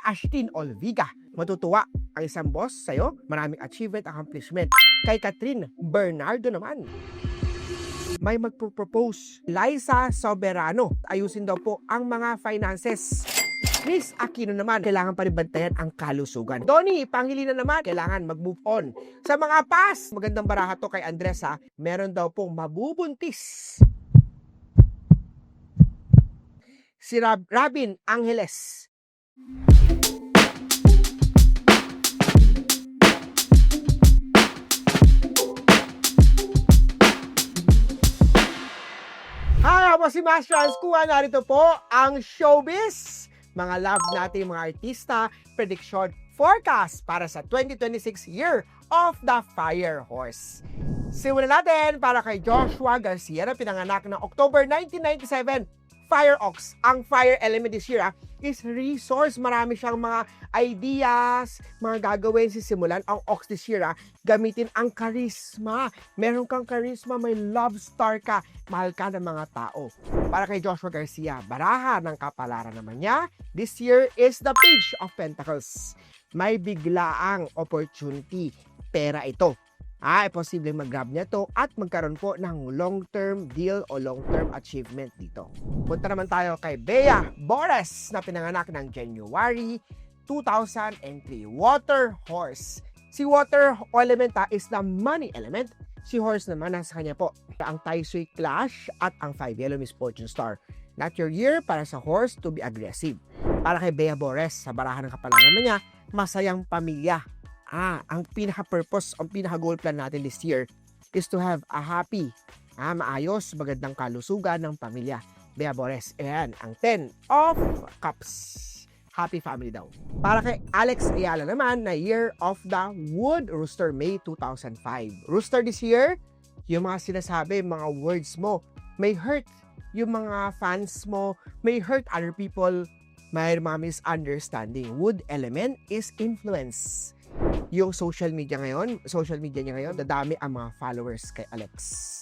Ashtin Olviga. Matutuwa ang isang boss sa'yo, maraming achievement, accomplishment. Kay Catherine Bernardo naman, may magpropose. Liza Soberano, ayusin daw po ang mga finances. Miss Aquino naman, kailangan pa rin bantayan ang kalusugan. Donnie Pangilinan naman, kailangan mag-move on. Sa mga pass, magandang baraha to kay Andres ha, meron daw pong mabubuntis. Si Robin Angeles. Hi, ako si Master Hans Kuha. Narito po ang showbiz. Mga love natin mga artista, prediction forecast para sa 2026 Year of the Fire Horse. Simulan natin para kay Joshua Garcia na pinanganak ng October 1997. Fire Ox. Ang fire element this year is resource. Marami siyang mga ideas, mga gagawin sisimulan. Ang Ox this year gamitin ang charisma. Meron kang charisma, may love star ka, mahal ka ng mga tao. Para kay Joshua Garcia, baraha ng kapalaran naman niya, this year is the Page of Pentacles. May biglaang opportunity, pera ito. Posible mag-grab niya to at magkaroon po ng long-term deal o long-term achievement dito. Punta naman tayo kay Bea Bores na pinanganak ng January 2003. Water Horse. Si water element is the money element. Si horse naman nasa kanya po ang Tai Sui Clash at ang 5 Yellow Misfortune Star. Not your year para sa horse to be aggressive. Para kay Bea Bores, sa barahan ng kapalaran naman niya, masayang pamilya. Ang pinaka-purpose, ang pinaka-goal plan natin this year is to have a happy, maayos, magandang kalusugan ng pamilya. Bea Bores, ayan, ang 10 of Cups. Happy family daw. Para kay Alex Ayala naman, na Year of the Wood Rooster, May 2005. Rooster this year, yung mga sinasabi, mga words mo, may hurt yung mga fans mo, may hurt other people, may mga misunderstanding. Wood element is influence. Yung social media niya ngayon, dadami ang mga followers kay Alex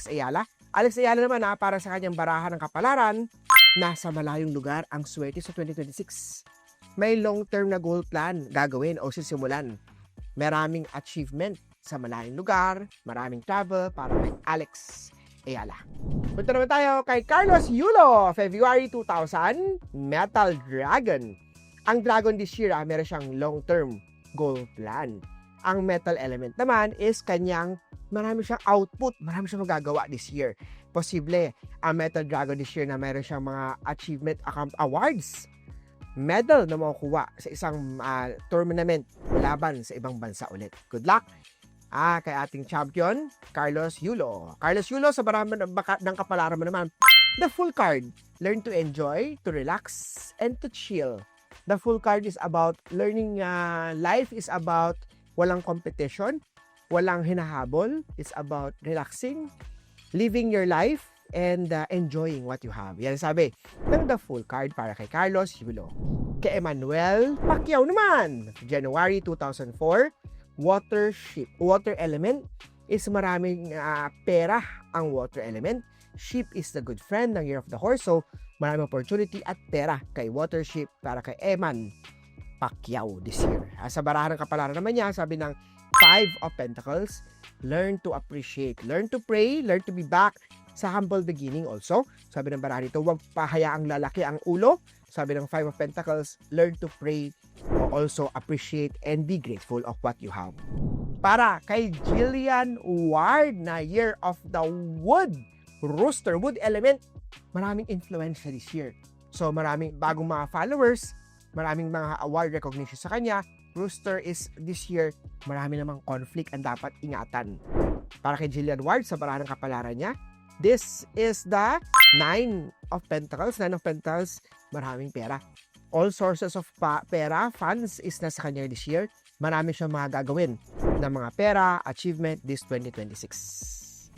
Ayala. Alex Ayala naman para sa kanyang barahan ng kapalaran, nasa malayong lugar ang swerte sa 2026. May long-term na goal plan gagawin o sisimulan. Maraming achievement sa malayong lugar, maraming travel para kay Alex Ayala. Punta naman tayo kay Carlos Yulo, February 2000, Metal Dragon. Ang Dragon this year, meron siyang long-term goal plan. Ang metal element naman is kanyang marami siyang output, marami siyang magagawa this year. Posible ang Metal Dragon this year na meron siyang mga achievement awards, medal na makukuha sa isang tournament laban sa ibang bansa ulit. Good luck kay ating champion, Carlos Yulo. Carlos Yulo, sa barahan ng kapalaran mo naman, the full card. Learn to enjoy, to relax, and to chill. The full card is about learning. Life is about walang competition, walang hinahabol. It's about relaxing, living your life, and enjoying what you have. Yan sabi ng the full card para kay Carlos Yulo. Kay Emmanuel Pacquiao naman, January 2004, water ship. Water element is maraming pera ang water element. Ship is the good friend ng Year of the Horse. So, maraming opportunity at pera kay Watership para kay Eman Pacquiao this year. Sa barahan ng kapalaran naman niya, sabi ng 5 of Pentacles, learn to appreciate, learn to pray, learn to be back sa humble beginning also. Sabi ng barahan nito, huwag pahayaang lalaki ang ulo. Sabi ng 5 of Pentacles, learn to pray, also appreciate and be grateful of what you have. Para kay Jillian Ward na Year of the Wood Rooster, wood element, maraming influence this year. So maraming bagong mga followers, maraming mga award recognition sa kanya. Rooster is this year, marami namang conflict ang dapat ingatan. Para kay Jillian Ward, sa barahan ng kapalaran niya, this is the 9 of Pentacles. 9 of Pentacles, maraming pera. All sources of pera, funds is nasa kanya this year. Marami siyang mga gagawin ng mga pera, achievement this 2026.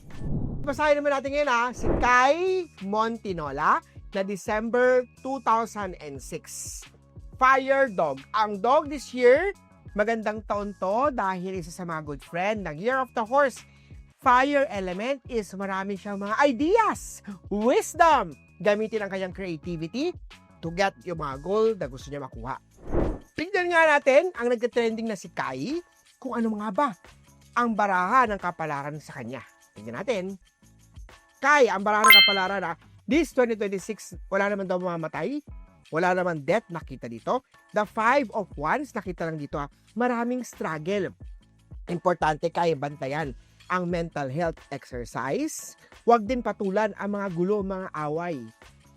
Basahin naman natin ngayon si Kai Montinola na December 2006. Fire Dog. Ang dog this year, magandang taon to dahil isa sa mga good friend ng Year of the Horse. Fire element is marami siyang mga ideas, wisdom. Gamitin ang kanyang creativity to get yung mga goal na gusto niya makuha. Tignan nga natin ang nagka-trending na si Kai kung ano nga ba ang baraha ng kapalaran sa kanya. Tignan natin. Kai, ang baraha ng kapalaran this 2026, wala naman daw mamamatay. Wala naman death nakita dito. The 5 of Wands nakita lang dito maraming struggle. Importante Kai, bantayan ang mental health exercise. Huwag din patulan ang mga gulo, mga away.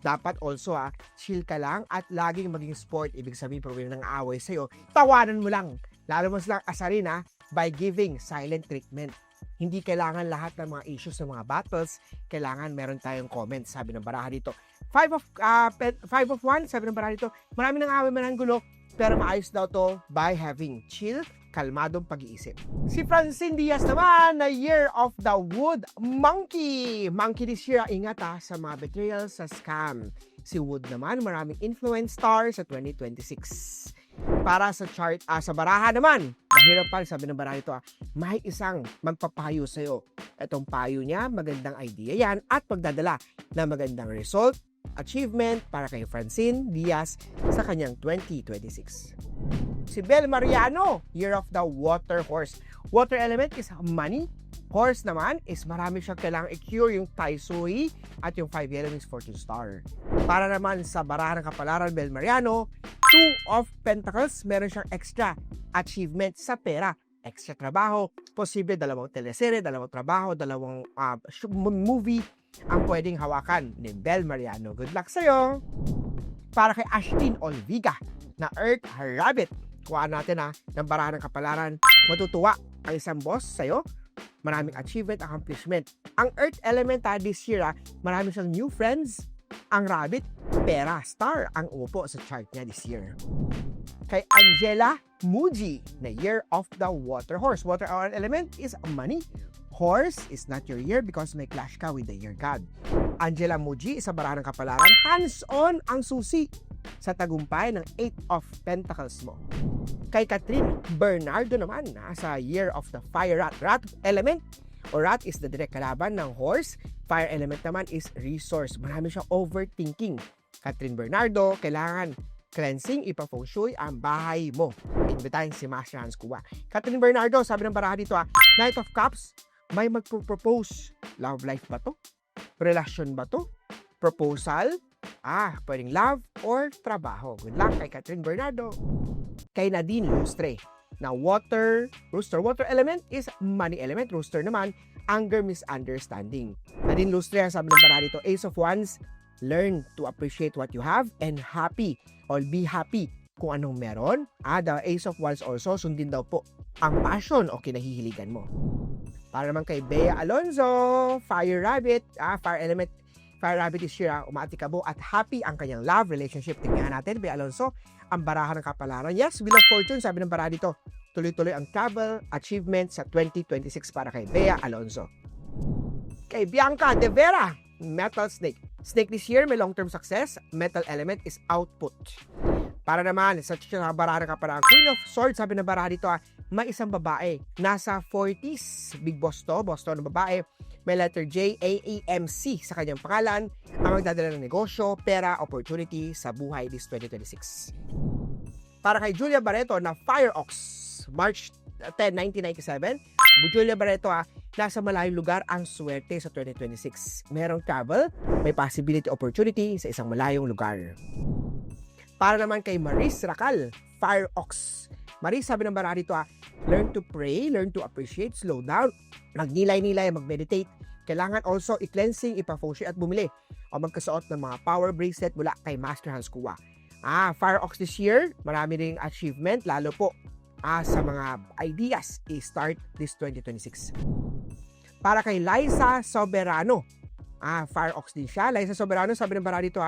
Dapat also chill ka lang at laging maging sport. Ibig sabihin, problema ng away sa'yo, tawanan mo lang. Lalo mo silang asarin by giving silent treatment. Hindi kailangan lahat ng mga issues ng mga battles, kailangan meron tayong comments, sabi ng baraha dito. 5 of Wands, sabi ng baraha dito, marami ng away, maraming gulo, pero maayos daw to by having chill, kalmadong pag-iisip. Si Francine Diaz naman, na Year of the Wood Monkey. Monkey this year, ingat sa mga betrayal, sa scam. Si Wood naman, maraming influence star sa 2026. Para sa chart, sa baraha naman, dahil pa, sabi ng baraha ito, may isang magpapayo sa'yo. Itong payo niya, magandang idea yan at pagdadala na magandang result, achievement para kay Francine Diaz sa kanyang 2026. Si Bel Mariano, Year of the Water Horse. Water element is money. Horse naman is marami siyang kailangang i-cure yung Tai Sui at yung 5 elements fortune star. Para naman sa baraha ng kapalaran, Bel Mariano, 2 of Pentacles, meron siyang extra achievement sa pera. Extra trabaho, posible 2 teleserye, 2 trabaho, 2 movie ang pwedeng hawakan ni Bel Mariano. Good luck sa'yo! Para kay Ashlyn Olviga na Earth Rabbit, kuhaan natin ng baraha ng kapalaran. Matutuwa ang isang boss sa'yo. Maraming achievement, accomplishment. Ang Earth element this year, marami siyang new friends. Ang Rabbit, pera, star ang upo sa chart niya this year. Kay Angela Muji na Year of the Water Horse. Water element is money. Horse is not your year because may clash ka with the year god. Angela Muji, isa baraha ng kapalaran, hands-on ang susi sa tagumpay ng 8 of Pentacles mo. Kay Catherine Bernardo naman, sa Year of the Fire Rat. Rat element o rat is the direct kalaban ng horse. Fire element naman is resource. Marami siyang overthinking. Catherine Bernardo, kailangan cleansing, ipa-feng shui ang bahay mo. Imbitahin si Master Hans Kua. Catherine Bernardo, sabi ng baraha dito, Knight of Cups, may magpo-propose. Love life ba to? Relasyon ba to? Proposal? Pwedeng love or trabaho. Good luck kay Catherine Bernardo. Kay Nadine Lustre na Water Rooster. Water element is money element. Rooster naman, anger, misunderstanding. Nadine Lustre, sabi ng baraha dito, Ace of Wands, learn to appreciate what you have and happy or be happy kung anong meron. The Ace of Wands also, sundin daw po ang passion o kinahihiligan mo. Para naman kay Bea Alonzo, Fire Rabbit, Fire element, Fire Rabbit is here, umatikabo at happy ang kanyang love relationship. Tingnan natin, Bea Alonzo, ang baraha ng kapalaran. Yes, Wheel of Fortune, sabi ng baraha dito, tuloy-tuloy ang travel, achievement sa 2026 para kay Bea Alonzo. Kay Bianca De Vera, Metal Snake. Snake this year, may long-term success. Metal element is output. Para naman sa baraha ng kapalaran, Queen of Swords, sabi ng baraha dito, may isang babae. Nasa 40s, big boss to ng babae. May letter J, A, A, M, C sa kanyang pangalan. Ang magdadala ng negosyo, pera, opportunity sa buhay this 2026. Para kay Julia Barreto na Fire Ox, March 10, 1997. Julia Barreto, nasa malayong lugar ang swerte sa 2026. Merong travel, may possibility, opportunity sa isang malayong lugar. Para naman kay Maris Racal, Fire Ox. Maris, sabi ng baraha dito, learn to pray, learn to appreciate, slow down, magnilay-nilay, mag-meditate. Kailangan also i-cleansing, ipa-feng shui at bumili o magkasuot ng mga power bracelet mula kay Master Hans Kua. Fire Ox this year, marami ring achievement, lalo po sa mga ideas i-start this 2026. Para kay Liza Soberano, Fire Ox din siya. Liza Soberano, sabi ng baraha dito,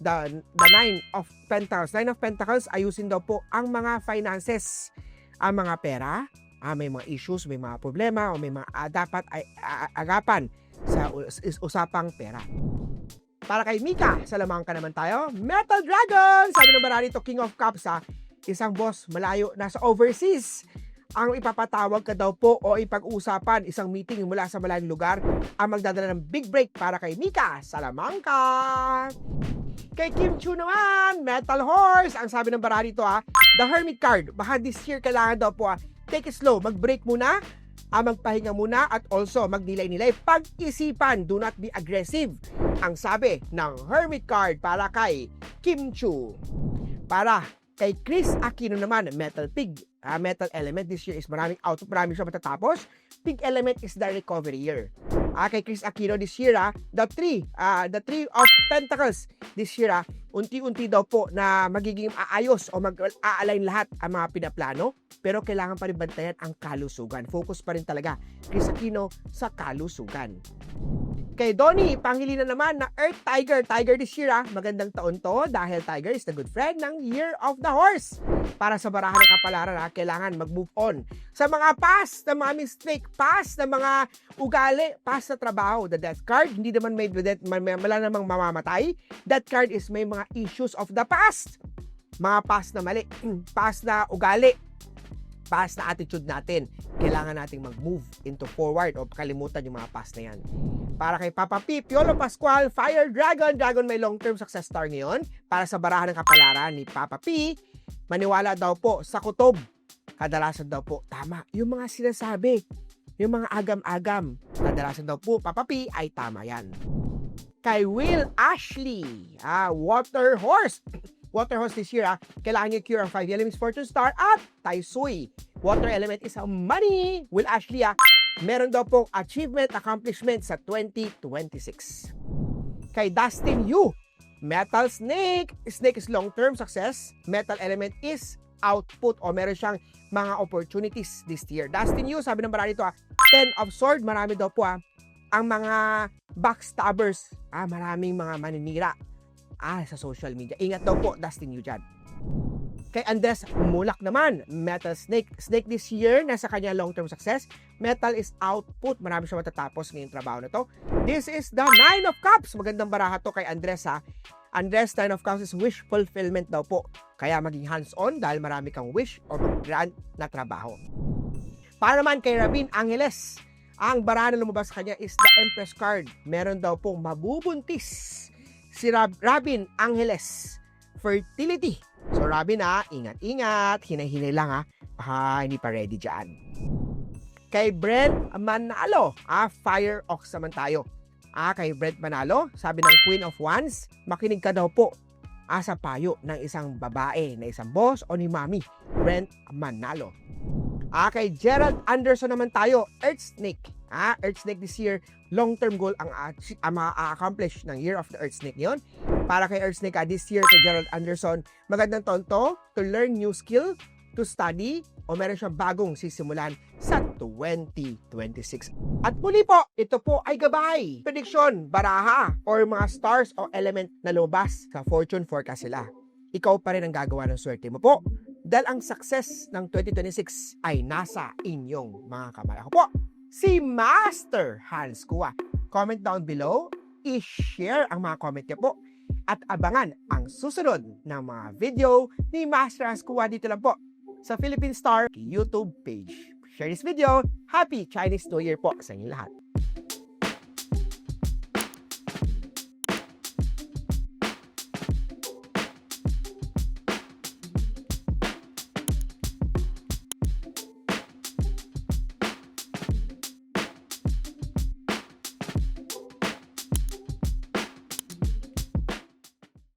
the 9 of Pentacles. 9 of Pentacles, ayusin daw po ang mga finances, ang mga pera, may mga issues, may mga problema, o may mga dapat agapan sa usapang pera. Para kay Mika, salamang ka naman tayo. Metal Dragon! Sabi ng baraha dito, King of Cups, isang boss malayo, nasa overseas. ang ipapatawag ka daw po o ipag-usapan isang meeting mula sa malayong lugar ang magdadala ng big break para kay Mika Salamanca. Kay Kim Chiu naman, Metal Horse. Ang sabi ng bara dito The Hermit card. Baka this year kailangan daw po take it slow, mag-break muna, magpahinga muna at also mag-nilay-nilay. Pag-isipan, do not be aggressive. Ang sabi ng Hermit card para kay Kim Chiu. Para kay Chris Aquino naman, Metal Pig. Metal element this year is marami siya matatapos. Pig element is the recovery year. Kay Chris Aquino this year, the three of pentacles this year, unti-unti daw po na magiging aayos o mag-a-align lahat ang mga pinaplano, pero kailangan pa rin bantayan ang kalusugan. Focus pa rin talaga Chris Aquino sa kalusugan. Kay Donnie Pangilinan naman na Earth Tiger. Tiger this year, magandang taon to dahil Tiger is the good friend ng Year of the Horse. Para sa barahan ng kapalaran, kailangan mag-move on sa mga past na mga mistake, past na mga ugali, past na trabaho. The death card, hindi naman may death, wala namang mamamatay. That card is may mga issues of the past. Mga past na mali, past na ugali, past na attitude natin. Kailangan nating mag-move into forward o kalimutan yung mga past na yan. Para kay Papa P, Piolo Pascual, Fire Dragon. Dragon may long-term success star ngayon. Para sa barahan ng kapalaran ni Papa P, maniwala daw po sa kutob. Kadalasan daw po, tama. Yung mga sinasabi, yung mga agam-agam, kadalasan daw po, Papa P, ay tama yan. Kay Will Ashley, Water Horse. Water Horse this year, kailangan niya cure ang 5 elements Fortune Star at Tai Sui. Water element is money. Will Ashley, meron daw pong achievement, accomplishment sa 2026. Kay Dustin Yu, Metal Snake. Snake is long-term success. Metal element is output o meron siyang mga opportunities this year. Dustin Yu, sabi ng bara dito, 10 of Sword, marami daw po ang mga backstabbers. Maraming mga maninira sa social media. Ingat daw po, Dustin Yu dyan. Kay Andres Mulak naman, Metal Snake. Snake this year, nasa kanya long-term success. Metal is output. Marami siya matatapos ngayong trabaho na to. This is the 9 of Cups. Magandang baraha to kay Andres Andres, 9 of Cups is wish fulfillment daw po. Kaya maging hands-on dahil marami kang wish or mag-grant na trabaho. Para naman kay Rabin Angeles, ang baraha na lumabas sa kanya is the Empress card. Meron daw pong mabubuntis si Rabin Angeles. Fertility. So Robin ingat-ingat, hinay-hinay lang hindi pa ready dyan. Kay Brent Manalo, Fire Ox naman tayo. Kay Brent Manalo, sabi ng Queen of Wands, makinig ka daw po sa payo ng isang babae, na isang boss o ni Mami. Brent Manalo. Kay Gerald Anderson naman tayo, Earth Snake. Earth Snake this year, long-term goal ang ma-accomplish ng Year of the Earth Snake yun. Para kay Earth Snake this year, kay Gerald Anderson, magandang taon to learn new skill, to study, o meron siyang bagong sisimulan sa 2026. At muli po, ito po ay gabay, prediction, baraha, or mga stars o element na lumabas sa fortune forecast sila. Ikaw pa rin ang gagawa ng swerte mo po. Dahil ang success ng 2026 ay nasa inyong mga kamay. Ako po, si Master Hans Kua. Comment down below, i-share ang mga comment niyo po, at abangan ang susunod na mga video ni Master Hans Kua dito lang po sa Philippine Star YouTube page. Share this video. Happy Chinese New Year po sa inyo lahat.